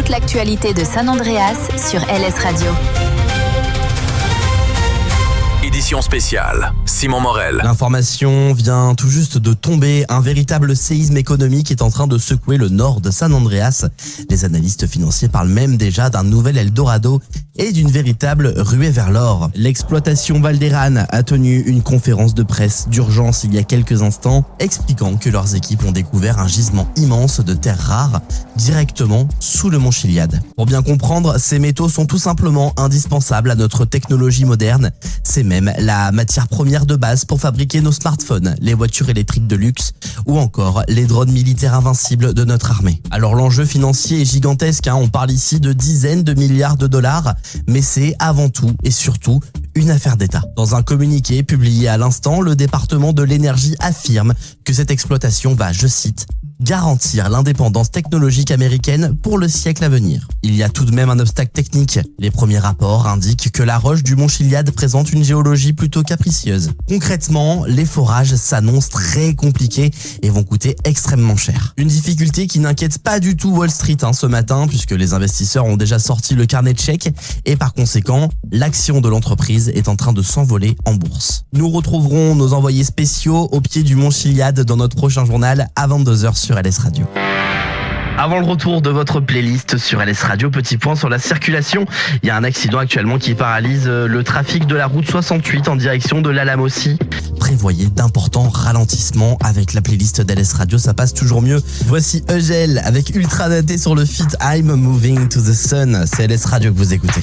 toute l'actualité de San Andreas sur LS Radio. Édition spéciale, Simon Morel. L'information vient tout juste de tomber. Un véritable séisme économique est en train de secouer le nord de San Andreas. Les analystes financiers parlent même déjà d'un nouvel Eldorado et d'une véritable ruée vers l'or. L'exploitation Valderan a tenu une conférence de presse d'urgence il y a quelques instants, expliquant que leurs équipes ont découvert un gisement immense de terres rares directement sous le mont Chiliad. Pour bien comprendre, ces métaux sont tout simplement indispensables à notre technologie moderne. C'est même la matière première de base pour fabriquer nos smartphones, les voitures électriques de luxe ou encore les drones militaires invincibles de notre armée. Alors l'enjeu financier est gigantesque, on parle ici de dizaines de milliards de dollars, mais c'est avant tout et surtout une affaire d'État. Dans un communiqué publié à l'instant, le département de l'énergie affirme que cette exploitation va, je cite, garantir l'indépendance technologique américaine pour le siècle à venir. Il y a tout de même un obstacle technique. Les premiers rapports indiquent que la roche du mont Chiliad présente une géologie plutôt capricieuse. Concrètement, les forages s'annoncent très compliqués et vont coûter extrêmement cher. Une difficulté qui n'inquiète pas du tout Wall Street ce matin, puisque les investisseurs ont déjà sorti le carnet de chèques et par conséquent, l'action de l'entreprise est en train de s'envoler en bourse. Nous retrouverons nos envoyés spéciaux au pied du mont Chiliad dans notre prochain journal à 22h sur LS Radio. Avant le retour de votre playlist sur LS Radio, petit point sur la circulation. Il y a un accident actuellement qui paralyse le trafic de la route 68 en direction de l'Alamossie. Prévoyez d'importants ralentissements avec la playlist d'LS Radio, ça passe toujours mieux. Voici Eugel avec Ultra Daté sur le feat I'm Moving to the Sun. C'est LS Radio que vous écoutez.